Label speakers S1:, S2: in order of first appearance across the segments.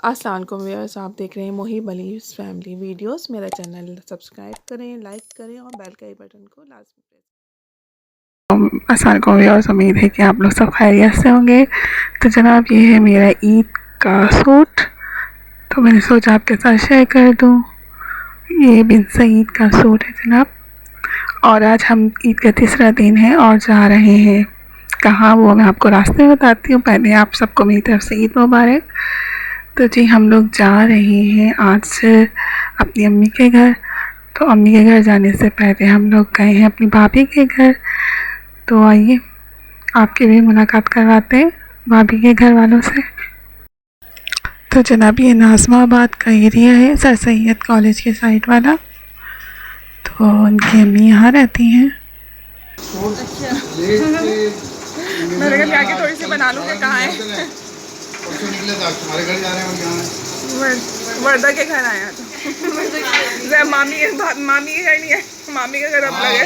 S1: अस्सलाम वालेकुम व्यूअर्स, आप देख रहे हैं मोहिब अलीज़ फैमिली वीडियोस। मेरा चैनल सब्सक्राइब करें, लाइक करें और बेल के बटन को लाजमी प्रेस। अस्सलाम वालेकुम व्यूअर्स, उम्मीद है कि आप लोग सब खैरियत से होंगे। तो जनाब, ये है मेरा ईद का सूट, तो मैंने सोचा आपके साथ शेयर कर दूँ। ये बिन सईद का सूट है जनाब, और आज हम ईद का तीसरा दिन है और जा रहे हैं कहाँ, वो मैं आपको रास्ते में बताती हूँ। पहले आप सबको मेरी तरफ से ईद मुबारक। तो जी, हम लोग जा रहे हैं आज अपनी अम्मी के घर। तो अम्मी के घर जाने से पहले हम लोग गए हैं अपनी भाभी के घर। तो आइए आपकी भी मुलाकात करवाते हैं भाभी के घर वालों से। तो जनाब, ये नाज़माबाद का एरिया है, सर सैयद कॉलेज के साइड वाला। तो उनकी अम्मी यहाँ रहती हैं। मैंने कहा आगे थोड़ी सी बना लूँ कि कहाँ है।
S2: तुम्हारे घर जा रहे हैं
S1: वर्दा के घर आया था। मामी के घर नहीं है, मामी के घर अब लगे।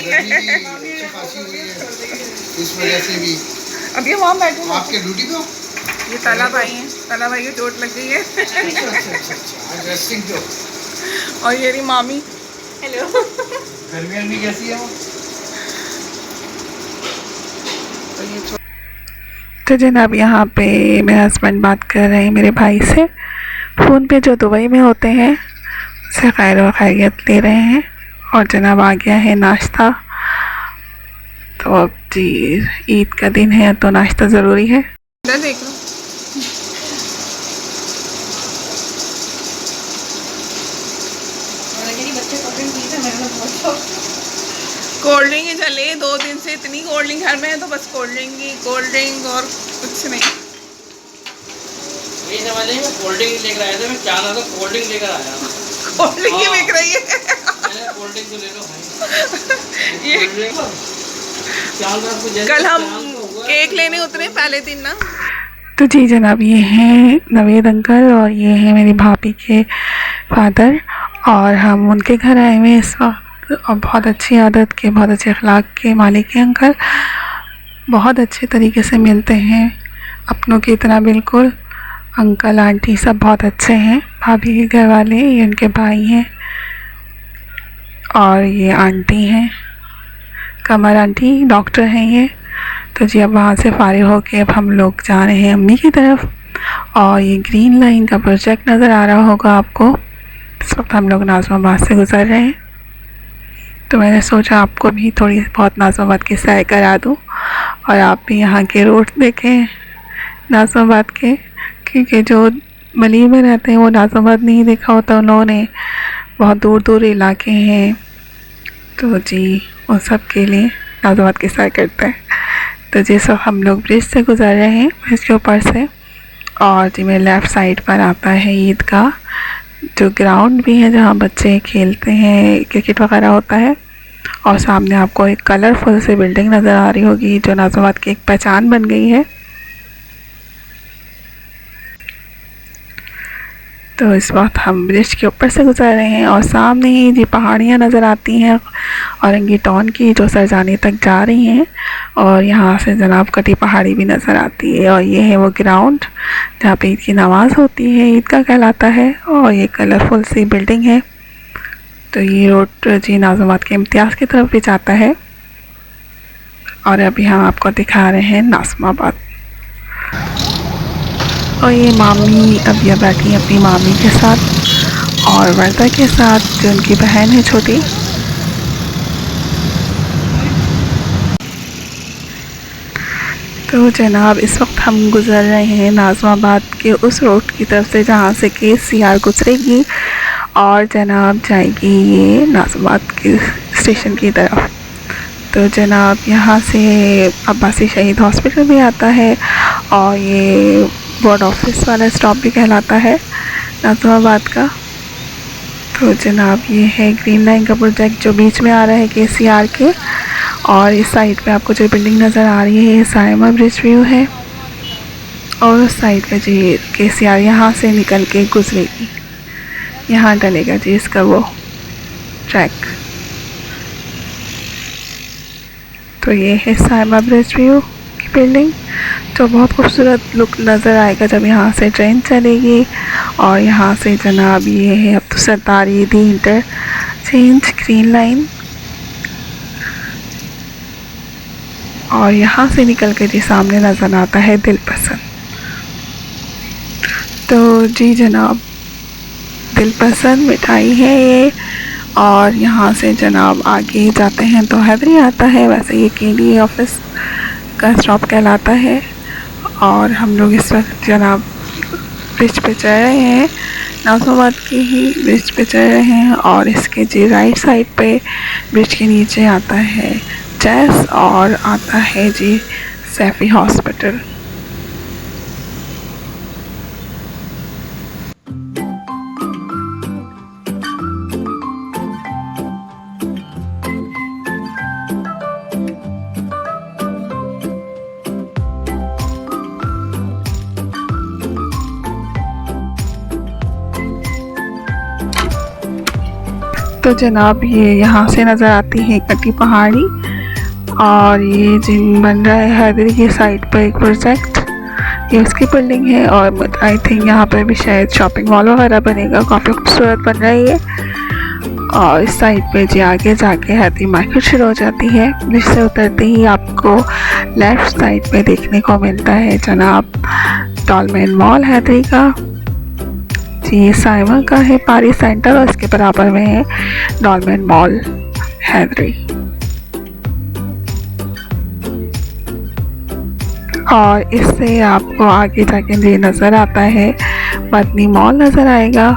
S2: इस वजह से भी
S1: अब ये वहाँ बैठे
S2: आपके ड्यूटी पे
S1: ये ताला भाई हैं, ताला भाई को चोट लग गई है। और ये रही मामी। हेलो।
S2: गर्मी कैसी है वो?
S1: तो जनाब, यहाँ पे मेरे हस्बैंड बात कर रहे हैं मेरे भाई से फ़ोन पे, जो दुबई में होते हैं, उससे खैर व खैरियत ले रहे हैं। और जनाब, आ गया है नाश्ता। तो अब जी, ईद का दिन है तो नाश्ता ज़रूरी है। इधर देख लो। कोल्ड ड्रिंक ही चले 2 दिन से, इतनी कोल्ड ड्रिंक घर में है तो बस कोल्ड ड्रिंक और कुछ नहीं।
S3: ये समझ नहीं, मैं कोल्ड ड्रिंक लेकर आया था, मैं क्या ना तो कोल्ड ड्रिंक लेकर आया।
S1: कोल्ड ड्रिंक ही बिक रही है।
S3: कोल्ड ड्रिंक तो ले लो भाई।
S1: ये कल हम केक लेने उतरे पहले दिन ना। तो जी जनाब, ये हैं नवेद अंकल और ये हैं मेरी भाभी के फादर, और हम उनके घर आए हुए इस वक्त। और बहुत अच्छी आदत के, बहुत अच्छे अखलाक के मालिक हैं अंकल। बहुत अच्छे तरीके से मिलते हैं, अपनों की तरह बिल्कुल। अंकल आंटी सब बहुत अच्छे हैं। भाभी के घर वाले ये उनके भाई हैं, और ये आंटी हैं कमर आंटी, डॉक्टर हैं ये। तो जी, अब वहाँ से फारिग होके अब हम लोग जा रहे हैं अम्मी की तरफ। और ये ग्रीन लाइन का प्रोजेक्ट नज़र आ रहा होगा आपको। इस वक्त हम लोग नाज़माबाद से गुज़र रहे हैं, तो मैंने सोचा आपको भी थोड़ी बहुत नाज़माबाद की सैर करा दूँ, और आप भी यहाँ के रोड देखें नाज़माबाद के, क्योंकि जो मली में रहते हैं वो नाज़माबाद नहीं देखा होता उन्होंने। बहुत दूर दूर इलाके हैं, तो जी उन सब के लिए नाज़माबाद की सैर करते हैं। तो जी, सब हम लोग ब्रिज से गुज़र रहे हैं, ब्रिज के ऊपर से। और जी, मेरे लेफ़्ट साइड पर आता है ईद का जो ग्राउंड भी है, जहाँ बच्चे खेलते हैं, क्रिकेट वगैरह होता है। और सामने आपको एक कलरफुल सी बिल्डिंग नज़र आ रही होगी, जो नाज़माबाद की एक पहचान बन गई है। तो इस वक्त हम ब्रिज के ऊपर से गुजर रहे हैं, और सामने ही जी पहाड़ियाँ नज़र आती हैं औरंगी टाउन की, जो सरजानी तक जा रही हैं। और यहाँ से जनाब कटी पहाड़ी भी नज़र आती है। और ये है वो ग्राउंड जहाँ पे ईद की नमाज़ होती है, ईदगाह कहलाता है। और ये कलरफुल सी बिल्डिंग है। तो ये रोड जी नाज़माबाद के इम्तियाज़ की तरफ भी जाता है। और अभी हम आपको दिखा रहे हैं नाज़माबाद। और ये मामी अब यह बैठी है अपनी मामी के साथ और वर्दा के साथ, जो उनकी बहन है छोटी। तो जनाब, इस वक्त हम गुज़र रहे हैं नाज़माबाद के उस रोड की तरफ से जहाँ से KCR गुजरेगी, और जनाब जाएगी ये नाज़माबाद के स्टेशन की तरफ। तो जनाब, यहाँ से अब्बासी शहीद हॉस्पिटल भी आता है, और ये बोर्ड ऑफिस वाला स्टॉप भी कहलाता है नाज़माबाद का। तो जनाब, ये है ग्रीन लाइन का प्रोजेक्ट जो बीच में आ रहा है KCR के। और इस साइड पे आपको जो बिल्डिंग नज़र आ रही है, ये साइमा ब्रिज व्यू है। और उस साइड का जी KCR यहाँ से निकल के गुजरेगी, यहाँ डलेगा जी इसका वो ट्रैक। तो ये है साइमा ब्रिज व्यू की बिल्डिंग, जो बहुत खूबसूरत लुक नज़र आएगा जब यहाँ से ट्रेन चलेगी। और यहाँ से जनाब ये है अब तो सरदारी दी इंटरचेंज ग्रीन लाइन, और यहाँ से निकल कर जी सामने नज़र आता है दिलपसंद। तो जी जनाब दिलपसंद मिठाई है ये, और यहाँ से जनाब आगे जाते हैं तो हैदरी आता है। वैसे ये केडी ऑफिस का स्टॉप कहलाता है, और हम लोग इस वक्त जनाब ब्रिज पे चढ़ रहे हैं, नाज़िमाबाद की ही ब्रिज पे चढ़ रहे हैं। और इसके जी राइट साइड पे ब्रिज के नीचे आता है चेस और आता है जी सैफी हॉस्पिटल। तो जनाब ये यहाँ से नज़र आती है कटी पहाड़ी, और ये जिन बन रहा है हैदरी की साइड पर एक प्रोजेक्ट, ये उसकी बिल्डिंग है। और आई थिंक यहाँ पर भी शायद शॉपिंग मॉल वगैरह बनेगा, काफ़ी खूबसूरत बन रही है। और इस साइड पे जी आगे जाके हैदरी मार्केट शुरू हो जाती है। जिससे उतरते ही आपको लेफ़्ट साइड पे देखने को मिलता है जनाब डॉलमेन मॉल हैदरी का। ये साइमा का है पारी सेंटर, और इसके बराबर में है डॉलमेन मॉल हैदरी। और इससे आपको आगे जाके ये नज़र आता है मदनी मॉल नज़र आएगा,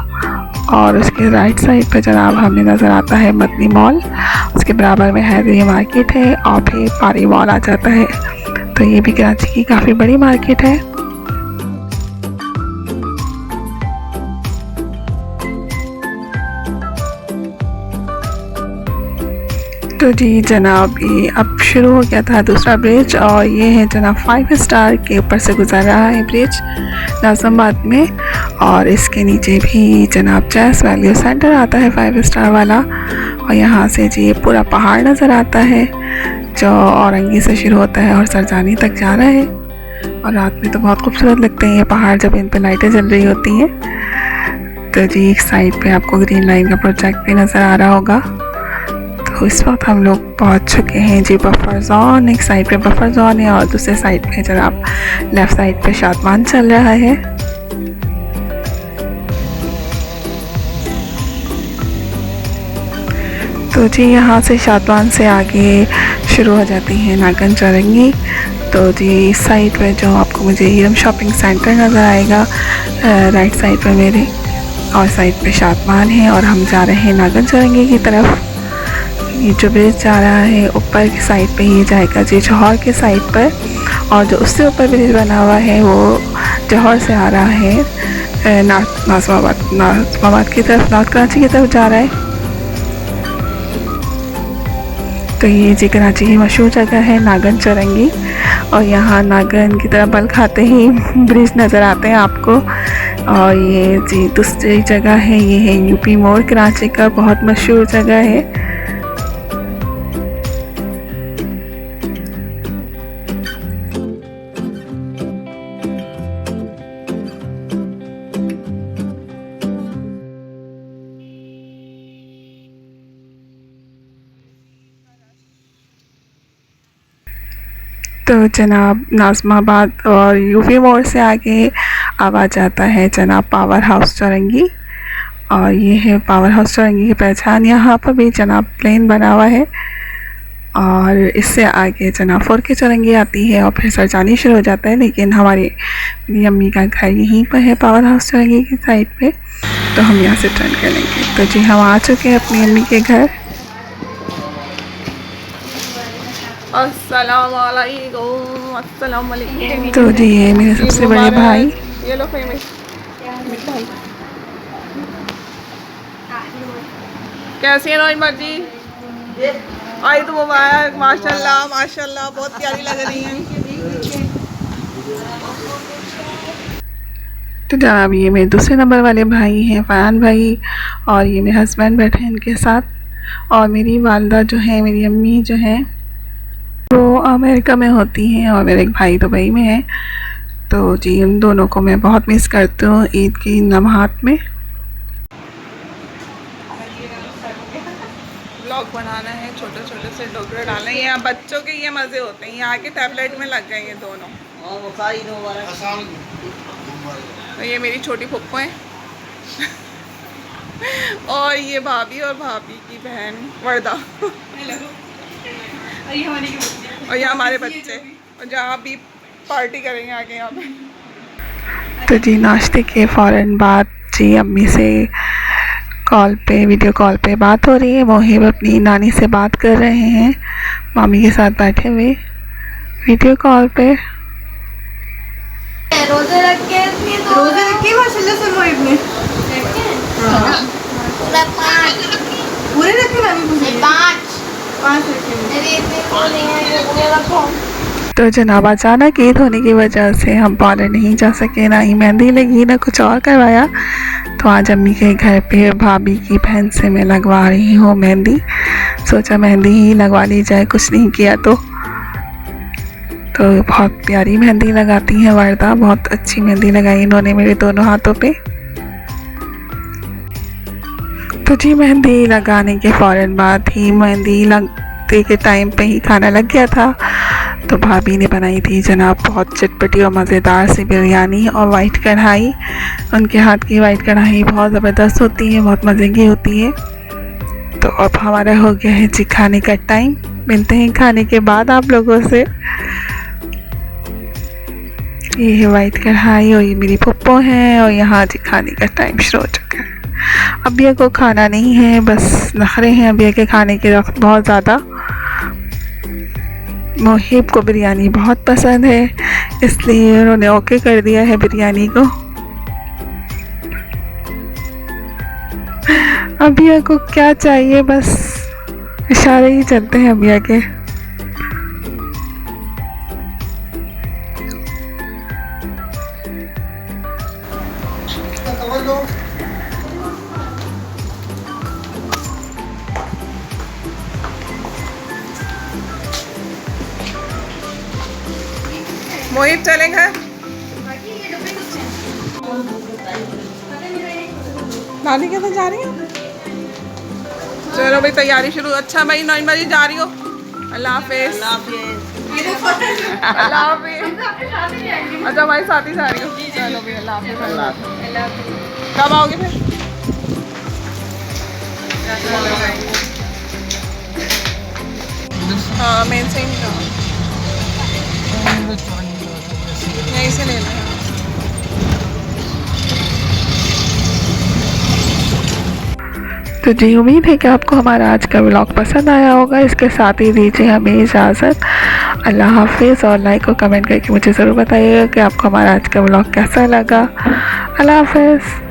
S1: और उसके राइट साइड पे जनाब हमें नज़र आता है मदनी मॉल। उसके बराबर में हैदरी मार्केट है, और फिर पारी मॉल आ जाता है। तो ये भी कराची की काफ़ी बड़ी मार्केट है। तो जी जनाब ये अब शुरू हो गया था दूसरा ब्रिज, और ये है जनाब 5 स्टार के ऊपर से गुजर रहा है ब्रिज नाज़िमाबाद में। और इसके नीचे भी जनाब चेस वैल्यू सेंटर आता है 5 स्टार वाला, और यहाँ से जी ये पूरा पहाड़ नज़र आता है जो औरंगी से शुरू होता है और सरजानी तक जा रहा है। और रात में तो बहुत खूबसूरत लगते हैं ये पहाड़ जब इन पर लाइटें जल रही होती हैं। तो जी एक साइड पे आपको ग्रीन लाइन का प्रोजेक्ट भी नज़र आ रहा होगा। तो इस वक्त हम लोग पहुंच चुके हैं जी बफर जोन। एक साइड पे बफर जोन है और दूसरे साइड पे जनाब लेफ़्ट साइड पे शादमान चल रहा है। तो जी यहाँ से शादमान से आगे शुरू हो जाती है नागन चौरंगी। तो जी इस साइड पे जो आपको मुझे हीरम शॉपिंग सेंटर नज़र आएगा राइट साइड पे मेरे, और साइड पे शादमान है, और हम जा रहे हैं नागन चौरंगी की तरफ। ये जो ब्रिज जा रहा है ऊपर की साइड पे ये जाएगा जी जौहर के साइड पर, और जो उससे ऊपर ब्रिज बना हुआ है वो जौहर से आ रहा है नाज़िमाबाद की तरफ, नॉर्थ कराची की तरफ जा रहा है। तो ये जी कराची की मशहूर जगह है नागन चौरंगी, और यहाँ नागन की तरफ बल खाते ही ब्रिज नज़र आते हैं आपको। और ये जी दूसरी जगह है, ये है यूपी मोड़ कराची का बहुत मशहूर जगह है। तो जनाब नाज़िमाबाद और यूपी मोड़ से आगे अब आ जाता है जनाब पावर हाउस चौरंगी, और ये है पावर हाउस चौरंगी की पहचान। यहाँ पर भी जनाब प्लेन बना हुआ है, और इससे आगे जनाब 4K चौरंगी आती है, और फिर सरजानी शुरू हो जाता है। लेकिन मेरी अम्मी का घर यहीं पर है पावर हाउस चौरंगी की साइड पे, तो हम यहाँ से टर्न करेंगे। तो जी हम आ चुके हैं अपनी अम्मी के घर।
S4: अस्सलाम वालेकुम, अस्सलाम वालेकुम।
S1: तो जी ये मेरे सबसे बड़े भाई,
S4: ये लो फेमस मिठाई। कैसी है नौज मर्जी? आई तो मुबारक, माशाल्लाह माशाल्लाह बहुत प्यारी लग रही हैं।
S1: तो जनाब ये मेरे दूसरे नंबर वाले भाई हैं फ़रहान भाई, और ये मेरे हस्बैंड बैठे हैं इनके साथ। और मेरी वालदा जो है, मेरी अम्मी जो है वो अमेरिका में होती हैं, और मेरे एक भाई दुबई में है। तो जी उन दोनों को मैं बहुत मिस करती हूँ ईद की लम्हात में।
S4: ब्लॉग बनाना है, छोटे छोटे से डोकरे डालने हैं। यहाँ बच्चों के ये मज़े होते हैं, यहाँ के टैबलेट में लग गए ये दोनों। तो ये मेरी छोटी पप्पो हैं और ये भाभी और भाभी की बहन वर्दा और ये हमारे बच्चे, और जहाँ भी पार्टी करेंगे आगे यहाँ पे।
S1: तो जी नाश्ते के फ़ौरन बाद जी अम्मी से कॉल पे, वीडियो कॉल पे बात हो रही है। मोहिब अपनी नानी से बात कर रहे हैं, मामी के साथ बैठे हुए वीडियो कॉल पे।
S5: रोजे रख के
S4: माशाल्लाह से मोहिब ने पूरे रखे ना, पाँच रखे।
S1: तो जनाब अचानक ईद होने की वजह से हम पार्लर नहीं जा सके, ना ही मेहंदी लगी ना कुछ और करवाया। तो आज अम्मी के घर पे भाभी की बहन से मैं लगवा रही हूँ मेहंदी। सोचा मेहंदी ही लगवा ली जाए, कुछ नहीं किया तो बहुत प्यारी मेहंदी लगाती हैं वर्दा, बहुत अच्छी मेहंदी लगाई इन्होंने मेरे दोनों हाथों पे। तो जी मेहंदी लगाने के फ़ौरन बाद ही, मेहंदी लगते के टाइम पे ही खाना लग गया था। तो भाभी ने बनाई थी जनाब बहुत चटपटी और मज़ेदार सी बिरयानी और वाइट कढ़ाई। उनके हाथ की वाइट कढ़ाई बहुत ज़बरदस्त होती है, बहुत मज़े की होती है। तो अब हमारा हो गया है जी खाने का टाइम। मिलते हैं खाने के बाद आप लोगों से। ये है वाइट कढ़ाई और ये मेरी पप्पो हैं, और यहाँ जी खाने का टाइम शुरू हो चुका है। अबिया को खाना नहीं है, बस नखरे हैं अबिया के खाने के वक्त बहुत ज़्यादा। मोहिब को बिरयानी बहुत पसंद है, इसलिए उन्होंने ओके कर दिया है बिरयानी को। अबिया को क्या चाहिए, बस इशारे ही चलते हैं अबिया के।
S4: मोहिब चले घर, नानी के साथ जा रही हो? चलो भाई तैयारी शुरू। अच्छा भाई नॉइन बाजी जा रही हो, अल्लाह हाफिज़। अल्लाह हाफिज़। अच्छा भाई साथ ही जा रही हो, चलो भाई अल्लाह हाफिज़। कब आओगे फिर? हाँ मेन से ही यहीं से ले लें।
S1: तो जी उम्मीद है कि आपको हमारा आज का व्लॉग पसंद आया होगा। इसके साथ ही दीजिए हमें इजाज़त। अल्लाह हाफिज़, और लाइक और कमेंट करके मुझे ज़रूर बताइएगा कि आपको हमारा आज का व्लॉग कैसा लगा। अल्लाह हाफिज़।